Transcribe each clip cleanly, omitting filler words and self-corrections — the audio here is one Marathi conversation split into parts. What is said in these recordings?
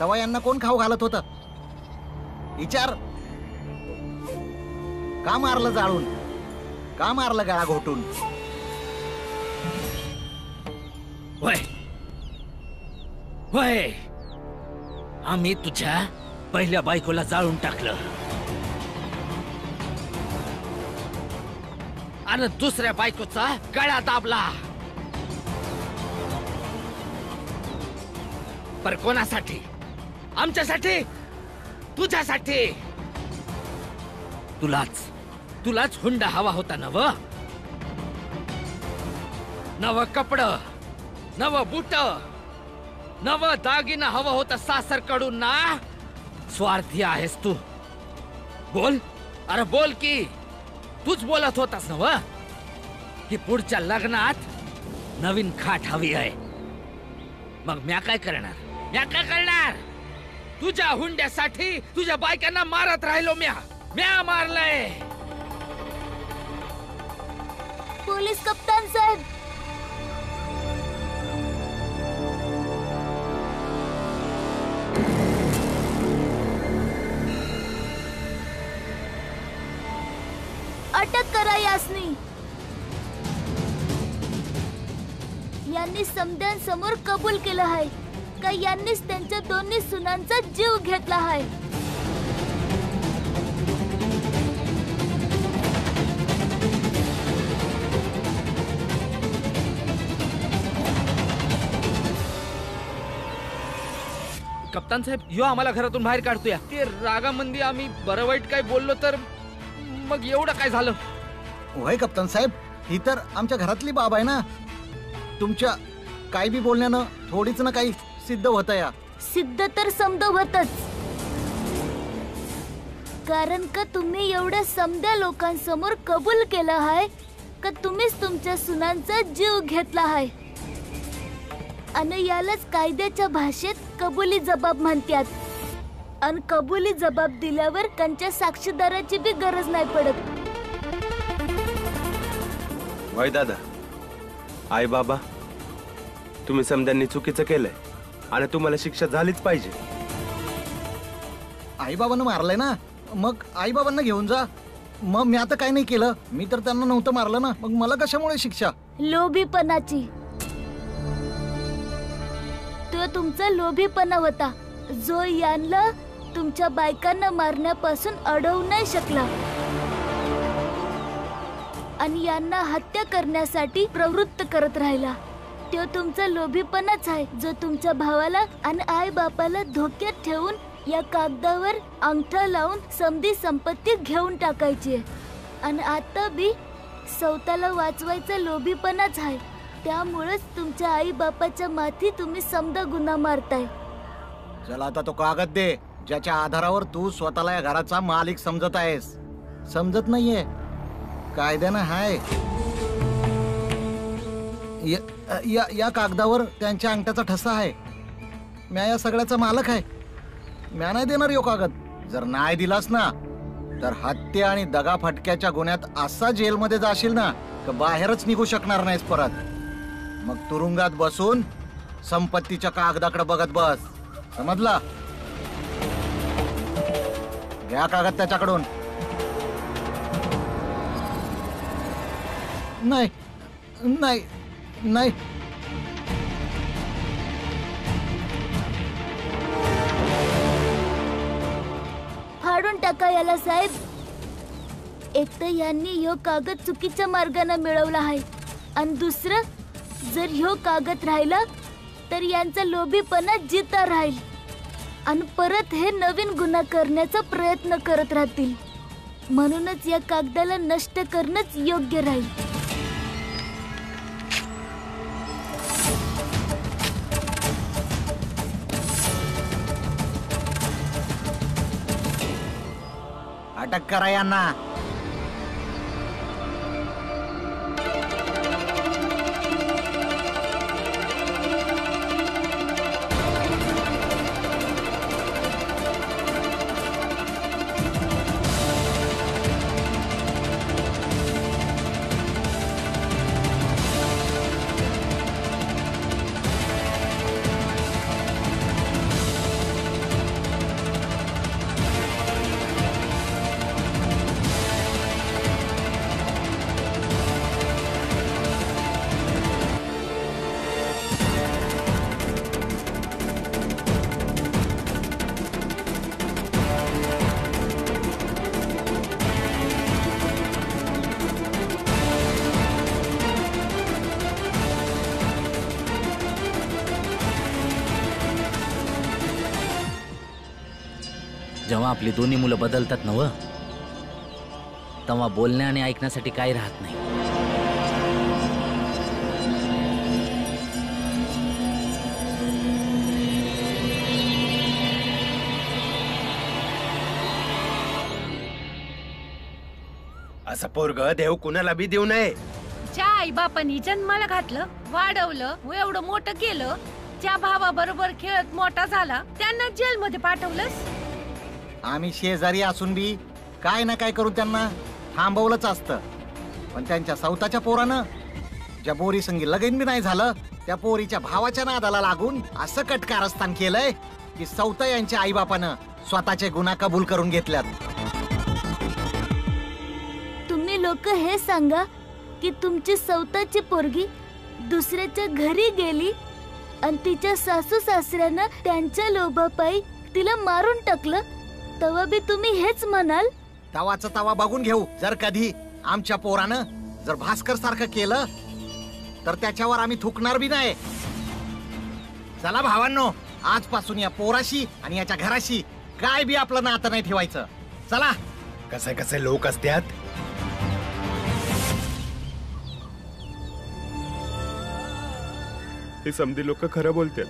तेव्हा यांना कोण खाऊ घालत होतं? विचार. का मारलं जाळून? का मारलं गळा घोटून? होय होय, आम्ही तुझ्या पहिल्या बायकोला जाळून टाकलं आणि दुसऱ्या बायकोचा गळा दाबला. पर कोणासाठी? आमच्यासाठी? तुझ्यासाठी? तुलाच हुंडा हवा होता नव? नव कपड, नव बूट, नव दागिना हवं होतं सासर कडून ना? स्वार्थी आहेस तू. बोल, अरे बोल की. तूच बोलत होतास नव की पुढच्या लग्नात नवीन खाट हवी आहे. मग म्या काय करणार? तुझ्या हुंड्यासाठी तुझ्या बायकांना मारत राहिलो. म्या मारलंय. पोलीस कप्तान साहेब, अटक करा यासनी. यांनी समद्यांसमोर कबूल केलं आहे का यांनीच त्यांच्या दोन्ही सुनांचा जीव घेतला आहे. कप्तान साहेब, यो आम्हाला घरातून बाहेर काढतोय. ते रागामंदी आम्ही बरं वाईट काय बोललो तर मग एवढं काय झालं? होय कप्तान साहेब, ही तर आमच्या घरातली बाब आहे ना. तुमच्या काय बी बोलण्यानं थोडीच ना काही सिद्ध होतं या. सिद्ध तर समद होतच, कारण का तुम्ही एवढ्या समद्या लोकांसमोर कबूल केलं आहे का तुम्हीच तुमच्या सुनांचा जीव घेतला आहे. आणि यालाच कायद्याच्या भाषेत कबुली जबाब म्हणतात. आणि कबुली जबाब दिल्यावर त्यांच्या साक्षीदाराची बी गरज नाही पडत. वय दादा, आई बाबा, तुम्ही समद्यांनी चुकीचं केलंय आणि तुम्हाला शिक्षा झालीच पाहिजे. आई बाबांना मारलंय ना, मग आई बाबांना घेऊन जा. मग मी आता काय नाही केलं, मी तर त्यांना नव्हतं मारलं ना, मग मला कशामुळे शिक्षा? लोभीपणाची. तो तुमचा लोभीपणा होता जो यांना तुमच्या बायकांना मारण्यापासून अडवू नाही शकला आणि यांना हत्या करण्यासाठी प्रवृत्त करत राहिला. तो तुमचा लोभीपणाच आहे जो तुमच्या भावाला आणि आई बापाला धोक्यात ठेवून या कागदावर अंगठा लावून समधी संपत्ती घेऊन टाकायची. आणि आता बी स्वतःला वाचवायचा लोभीपणाच आहे. त्यामुळेच तुमच्या आई बापाच्या माथी तुम्ही समदा गुन्हा मारताय. चला आता तो कागद दे ज्याच्या आधारावर तू स्वतःला या घराचा मालिक समजत आहेस. समजत नाहीये, कायद्यानं हाय. या कागदावर त्यांच्या अंगठ्याचा ठसा आहे. म्या या सगळ्याचा मालक आहे. म्या नाही देणार यो कागद. जर नाही दिलास ना तर हत्या आणि दगाफटक्याच्या गुन्ह्यात असा जेलमध्ये जाशील ना तर बाहेरच निघू शकणार नाहीस परत. मग तुरुंगात बसून संपत्तीच्या कागदाकडे बघत बस. समजला? घ्या कागद त्याच्याकडून. नाही नाही नाही, फाडून टाका याला साहेब. एक तर यांनी ह्यो कागद चुकीच्या मार्गाने मिळवला आहे आणि दुसरं, जर ह्यो कागद राहिला तर यांचा लोभीपणा जिता राहील आणि परत हे नवीन गुन्हा करण्याचा प्रयत्न करत राहतील. म्हणूनच या कागदाला नष्ट करणंच योग्य राहील. अटक करा यांना. जेव्हा आपली दोन्ही मुलं बदलतात नव, तेव्हा बोलण्या आणि ऐकण्यासाठी काही राहत नाही. असं पोरग देव कुणाला बी देऊ नये. ज्या आई बापांनी जन्माला घातलं, वाढवलं, व एवढं मोठं केलं, ज्या भावाबरोबर खेळत मोठा झाला, त्यांना जेलमध्ये पाठवलंस. आम्ही शेजारी असून बी काय ना काय करून त्यांना थांबवलंच असतं. पण त्यांच्या सौताच्या पोरानं ज्या पोरी संगी लगीन बी नाही झालं, त्या पोरीच्या भावाच्या नादाला लागून असं कटकारस्थान केलंय की सौता यांच्या आईबापानं स्वतःचे गुन्हा कबूल करून घेतल्यात. तुम्ही लोक हे सांगा की तुमची सौताची पोरगी दुसऱ्याच्या घरी गेली आणि तिच्या सासू सासऱ्यानं त्यांच्या लोभापायी तिला मारून टाकलं, तेव्हा बी तुम्ही हेच म्हणाल? तवाचं तवा बघून घेऊ. जर कधी आमच्या पोरानं जर भास्कर सारखं केलं तर त्याच्यावर आम्ही थुकणार बी नाही. चला भावांनो, आजपासून या पोराशी आणि याच्या घराशी काय बी आपलं नातं नाही ठेवायचं. चला. कसे कसे लोक असतात. हे समधी लोक खरं बोलतात.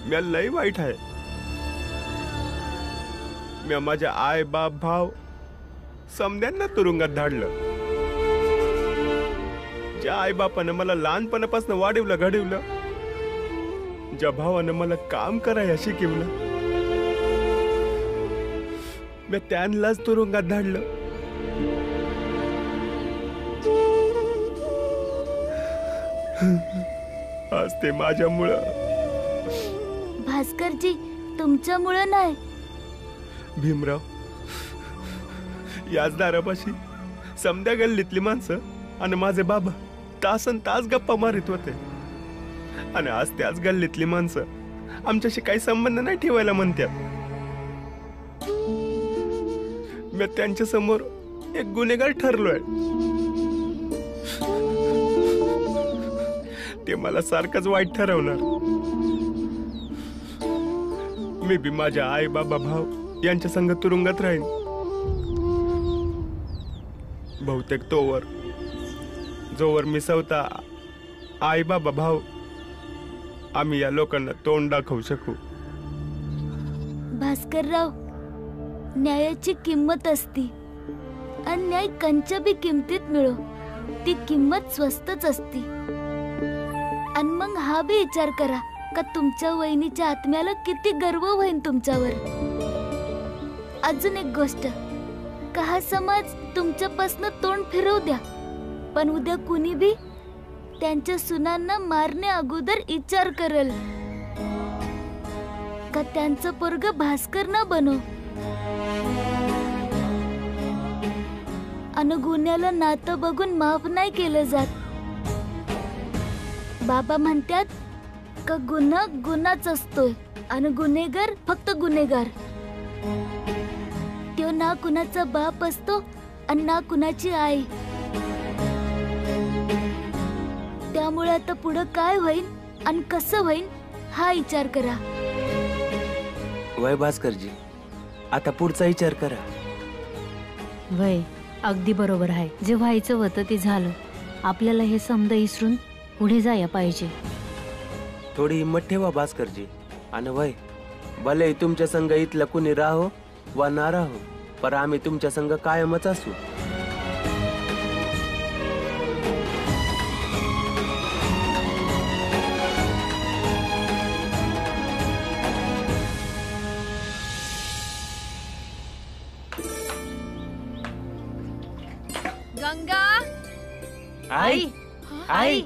मी लय वाईट आहे. मी माझ्या आई बाप भाव समध्यांना तुरुंगात धाडलं. ज्या आई बापानं मला लहानपणापासून वाढवलं घडवलं, ज्या भावानं मला काम करायला शिकवलं, मी त्यांनाच तुरुंगात धाडलं. आज ते माझ्यामुळं. भास्करजी, तुमच्यामुळं नाही. भीमराव, याच दारापाशी समध्या गल्लीतली माणसं आणि माझे बाबा तासन तास गप्पा मारित होते. आणि आज त्याच गल्लीतली माणसं आमच्याशी काही संबंध नाही ठेवायला म्हणतात. मी त्यांच्या समोर एक गुन्हेगार ठरलोय. ते मला सारखंच वाईट ठरवणार. मी बी माझ्या आई बाबा भाव यांच्या संग तुरुंगात राहीन. बहुतेक तोवर जोवर मी स्वतः आई बाबा भाव आम्ही या लोकांना तोंड दाखवू शकू. भास्करराव, न्यायाची किंमत असती आणि न्याय कंच्या बी किमतीत मिळो, ती किंमत स्वस्तच असती. आणि मग हा बी विचार करा का तुमच्या वहिनीच्या आत्म्याला किती गर्व होईन तुमच्यावर. अजून एक गोष्ट, का हा समाज तुमच्यापासनं तोंड फिरवू द्या, पण उद्या कुणी बी त्यांच्या सुनांना मारण्या अगोदर विचार करेल का त्यांचं पोरग भास्कर न बनव. अन गुन्ह्याला नातं बघून माफ नाही केलं जात. बाबा म्हणतात का गुन्हा गुन्हाच असतोय आणि गुन्हेगार फक्त गुन्हेगार. तो ना कुणाचा बाप असतो आणि ना कुणाची आई. त्यामुळे आता पुढं काय होईल आणि कसं होईल हा विचार करा. वय भास्करजी, आता पुढचा विचार करा. वय अगदी बरोबर आहे. जे व्हायचं होतं ते झालं. आपल्याला हे समज विसरून पुढे जाया पाहिजे. थोडी हिंमत ठेवा भास्करजी. आणि वय भले तुमच्या संग इथलं कुणी राहो वा ना राहो, पर आम्ही तुमच्या संग कायमच असू. गंगा, आई, आई,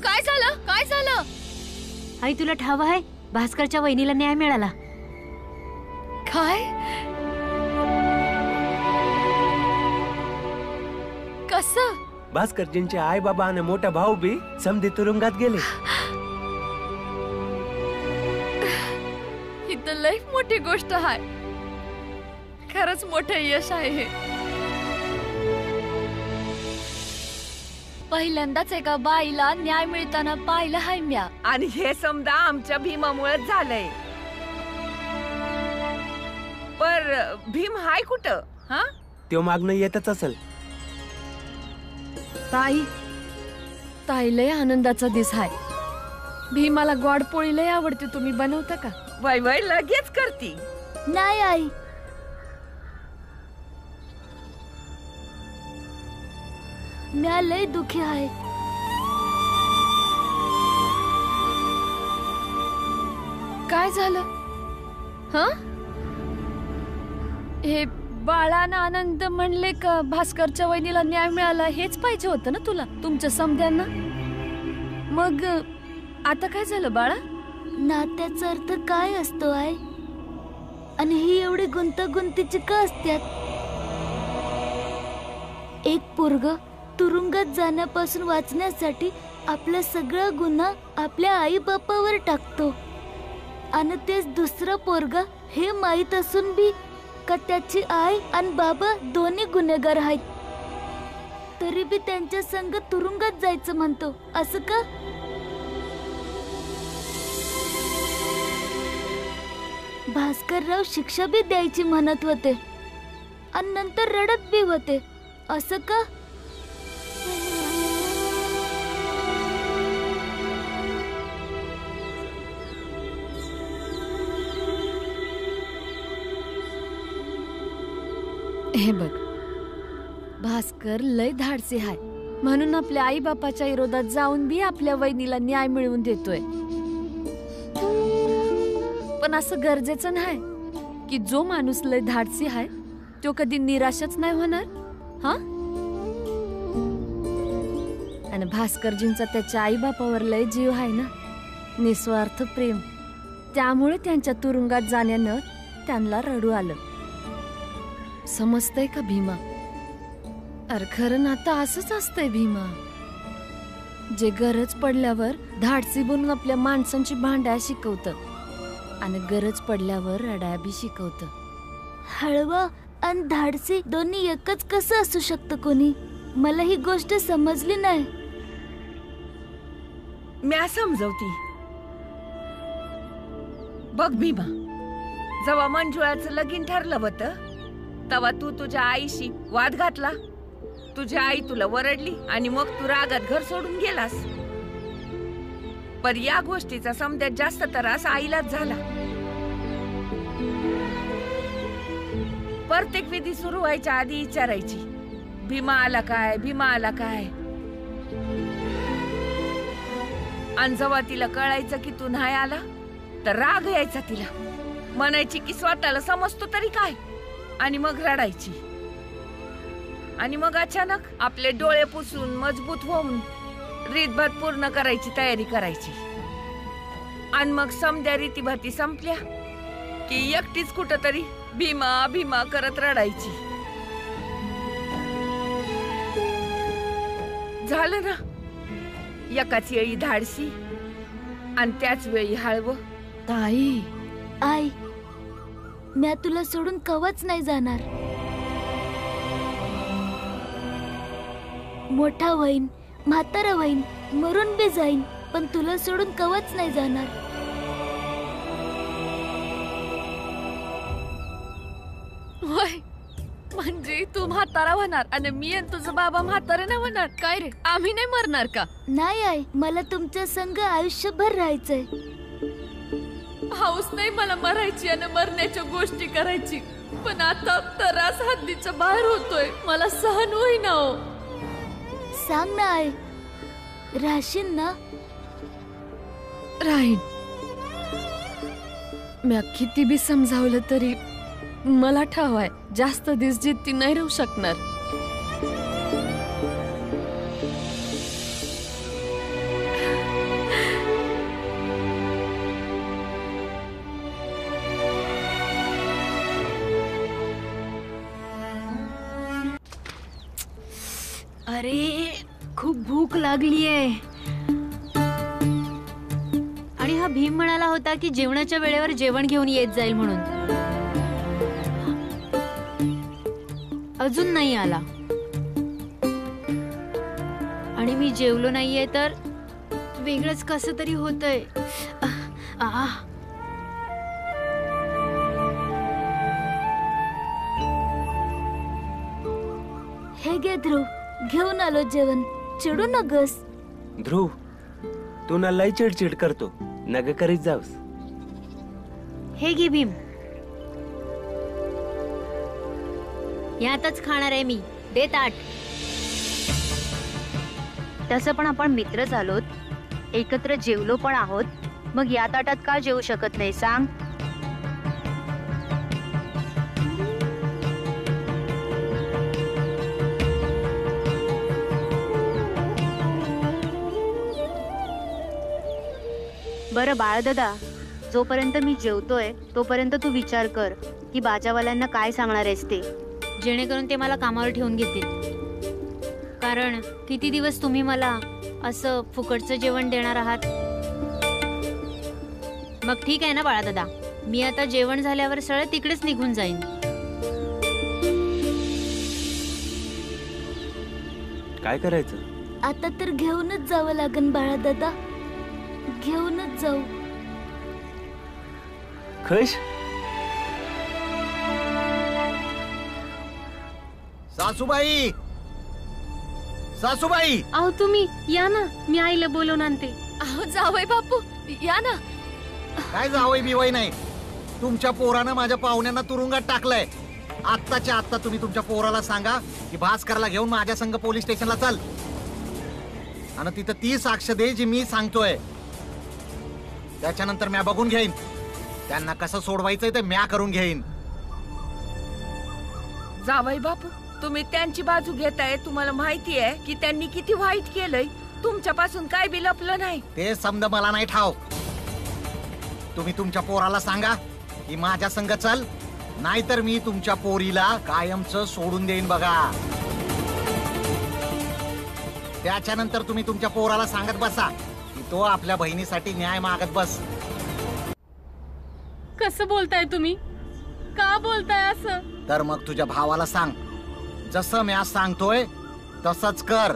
काय झालं? काय झालं? आई, तुला ठाव आहे भास्करच्या वहिनीला न्याय मिळाला. काय? कसं? भास्करजींचे आई बाबा आणि मोठा भाऊ बी समधी तुरुंगात गेले. ही तर लई मोठी गोष्ट आहे. खरंच मोठं यश आहे हे. पहिल्यांदाच एका बाईला न्याय मिळताना पाहिलं हाय म्या. आणि हे समजा आमच्या भीमामुळे झालंय. पर भीम हाय कुठं? हा तो मागणं येतच असेल. ताई ताई लय आनंदाचा दिस आहे. भीमाला गोड पोळी लय आवडते. तुम्ही बनवता का? वय वय लगेच करती. नाही आई, म्या लय दुखी आहे. काय झालं? हा हे बाळानं आनंद म्हणले का भास्करच्या वहिनीला न्याय मिळाला हेच पाहिजे होतं ना तुला, तुमच्या समध्यांना. मग आता काय झालं बाळा? नात्याचा अर्थ काय असतो आई? आणि ही एवढी गुंतागुंतीची का असत्यात? एक पोरग तुरुंगात जाण्यापासून वाचण्यासाठी आपला सगळा गुन्हा आपल्या आई बापावर टाकतो, आणि तेच दुसरं पोरग हे माहित असून बी का त्याची आई आणि बाबा दोन्ही गुन्हेगार आहेत, तरी बी त्यांच्या संग तुरुंगात जायचं म्हणतो. असं का? भास्करराव शिक्षा बी द्यायची म्हणत होते आणि नंतर रडत बी होते. असं का? हे बघ, भास्कर लय धाडसी आहे म्हणून आपल्या आई बापाच्या विरोधात जाऊन बी आपल्या वहिनीला न्याय मिळवून देतोय. पण असं गरजेचं नाही की जो माणूस लय धाडसी आहे तो कधी निराशच नाही होणार. हा, आणि भास्करजींचा त्याच्या आई बापावर लय जीव आहे ना, निस्वार्थ प्रेम. त्यामुळे त्यांच्या तुरुंगात जाण्यानं त्यांना रडू आलं. समजतंय का भीमा? अरे खरं नातं असंच असतंय भीमा, जे गरज पडल्यावर धाडसी बनून आपल्या माणसांची भांडाया शिकवतं आणि गरज पडल्यावर रडाया बी शिकवतं. हळवा आणि धाडसी दोन्ही एकच कसं असू शकतं कोणी? मला ही गोष्ट समजली नाही. म्या समजवती. बघ भीमा, जेव्हा मंजुळाचं लगीन ठरलं होतं तेव्हा तू तुझ्या आईशी वाद घातला. तुझी आई तुला वरडली आणि मग तू रागात घर सोडून गेलास. पर या गोष्टीचा समजात जास्त त्रास आईलाच झाला. प्रत्येक विधी सुरू व्हायच्या आधी विचारायची, भीमा आला काय, भीमा आला काय. आणि जेव्हा तिला कळायचं की तू नाही आला तर राग यायचा तिला. म्हणायची की स्वतःला समजतो तरी काय, आणि मग रडायची. आणि मग अचानक आपले डोळे पुसून मजबूत होऊन रीतभात पूर्ण करायची तयारी करायची. आणि मग समध्या रीतीभाती संपल्या की एकटीच कुठंतरी भीमा भीमा करत रडायची. झालं ना, एकाच वेळी धाडसी आणि त्याच वेळी हळवं. ताई, आई, म्या तुला सोडून कवच नाही जाणार. मोठा होईन, म्हातारा होईन, मरून बी जाईन, पण तुला सोडून कवच नाही जाणार. होय, म्हणजे तू म्हातारा होणार आणि मी आणि तुझं बाबा म्हातारे नाही होणार काय रे? आम्ही नाही मरणार का? नाही आई, मला तुमच्या संग आयुष्यभर राहायचंय. हाऊस नाही मला मरायची आणि मरण्याच्या गोष्टी करायची, पण आता त्रास हद्दीच्या बाहेर होतोय, मला सहन होईना. हो, सांग ना आई, राहशील ना? राहीन. मी किती बी समजावलं तरी मला ठाव आहे जास्त दिवस जिद्दी नाही राहू शकणार. अरे खूप भूक लागलीये. आणि हा भीम म्हणाला होता की जेवणाच्या वेळेवर जेवण घेऊन येत जाईल म्हणून. अजून नाही आला आणि मी जेवलो नाहीये तर वेगळंच कसं तरी होतंय. ध्रुव, घेऊन आलो जेवण. चिडू नगस. ध्रुव, तू ना लय चिडचिड करतो, नग करीत जाऊस. हे घे भीम. यातच खाणार आहे मी. दे ताट. तसं पण आपण मित्रच आलोत, एकत्र जेवलो पण आहोत. मग या ताटात का जेवू शकत नाही सांग? बरं बाळदादा, जोपर्यंत मी जेवतोय तोपर्यंत तू विचार कर की बाजावाल्यांना काय सांगणार आहेस ते. जेणेकरून ते मला कामावर ठेवून घेतील. कारण किती दिवस तुम्ही मला असं फुकटचं जेवण देणार आहात? मग ठीक आहे ना बाळादादा, मी आता जेवण झाल्यावर सरळ तिकडेच निघून जाईन. काय करायचं? आता तर घेऊनच जावं लागन बाळा दादा. घेऊनच जाऊ. खुश? सासूबाई, सासूबाई. अहो तुम्ही या ना, मी आईला बोलवून आणते. अहो जावई बापू या ना. काय जावई बिवाई नाही, तुमच्या पोरानं माझ्या पाहुण्यांना तुरुंगात टाकलंय. आत्ताच्या आत्ता तुम्ही तुमच्या पोराला सांगा की भास्करला घेऊन माझ्या संघ पोलीस स्टेशनला चल, आणि तिथं ती साक्ष दे जी मी सांगतोय. त्याच्यानंतर म्या बघून घेईन त्यांना कसं सोडवायचंय ते म्या करून घेईन. जावई बापू, तुम्ही त्यांची बाजू घेताय. तुम्हाला माहिती आहे की त्यांनी किती वाईट केलंय. तुमच्यापासून काय बी लपलं नाही. ते समज मला नाही ठाव. तुम्ही तुमच्या पोराला सांगा की माझ्या संग चल, नाहीतर मी तुमच्या पोरीला कायमचं सोडून देईन बघा. त्याच्यानंतर तुम्ही तुमच्या पोराला सांगत बसा की तो आपल्या बहिणीसाठी न्याय मागत बस. कसं बोलताय तुम्ही? का बोलताय असं? तर मग तुझ्या भावाला सांग, जसं मी आज सांगतोय तसंच कर,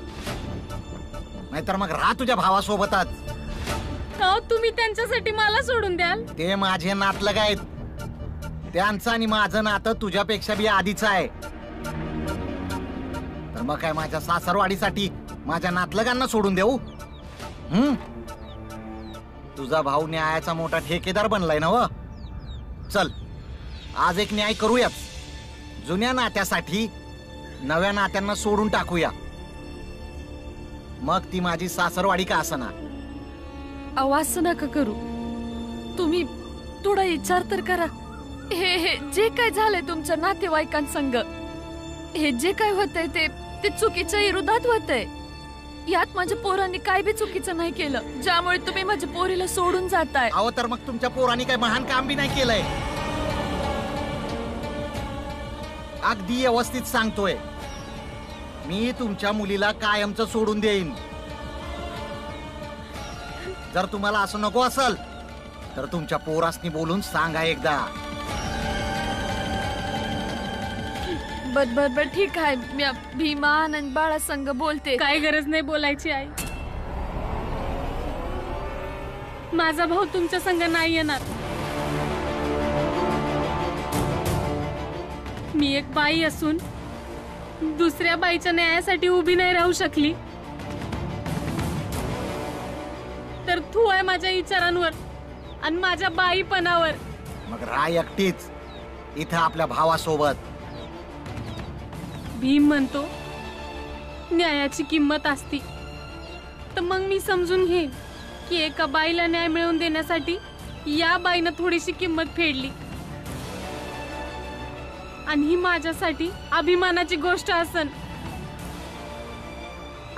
नाहीतर मग राहा तुझ्या भावासोबतच. अहो तुम्ही त्यांच्यासाठी मला सोडून द्याल? ते माझे नातलग आहेत. त्यांचं आणि माझं नातं तुझ्यापेक्षा बी आधीच आहे. तर मग काय माझ्या सासरवाडीसाठी माझ्या नातलगांना सोडून देऊ? तुझा भाऊ न्यायाचा मोठा ठेकेदार बनलाय ना व. चल आज एक न्याय करूयाच. जुन्या नात्यासाठी नव्या नात्यांना सोडून टाकूया. मग ती माझी सासरवाडी का असना. अहो असं नका करू. तुम्ही थोडा विचार तर करा. हे जे काय झालंय तुमच्या नातेवाईकांसंग, हे जे काय होतंय ते चुकीच्या विरोधात होतंय. यात माझ्या पोरांनी काय बी चुकीचं नाही केलं, ज्यामुळे तुम्ही माझ्या पोरीला सोडून जाताय. अहो तर मग तुमच्या पोरांनी काही महान काम बी नाही केलंय. अगदी व्यवस्थित सांगतोय, मी तुमच्या मुलीला कायमचं सोडून देईन. जर तुम्हाला असं नको असेल तर तुमच्या पोरासनी बोलून सांगा एकदा. बर ठीक आहे. मी भीमा आणि बाळा संग बोलते. काय गरज नाही बोलायची आई. माझा भाऊ तुमच्या संग नाही येणार. मी एक बाई असून दुसऱ्या बाईच्या न्यायासाठी उभी नाही राहू शकली तर तू आहे माझ्या विचारांवर आणि माझ्या बाईपणावर. मग राह एकटीच इथं आपल्या भावासोबत. भीम म्हणतो न्यायाची किंमत असती, तर मग मी समजून घेईन की एका बाईला न्याय मिळवून देण्यासाठी या बाईनं थोडीशी किंमत फेडली, आणि ही माझ्यासाठी अभिमानाची गोष्ट असन.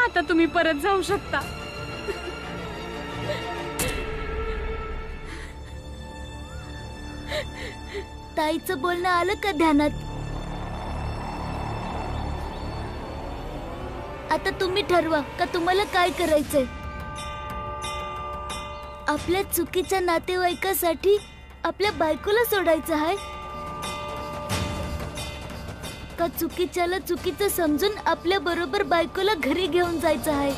आता तुम्ही परत जाऊ शकता. ताईचं बोलणं आलं का ध्यानात? आता तुम्ही ठरवा का तुम्हाला काय करायचंय. आपल्या चुकीच्या नातेवाईकासाठी आपल्या बायकोला सोडायचं आहे का चुकीच्याला चुकीचं समजून आपल्या बरोबर बायकोला घरी घेऊन जायचं आहे.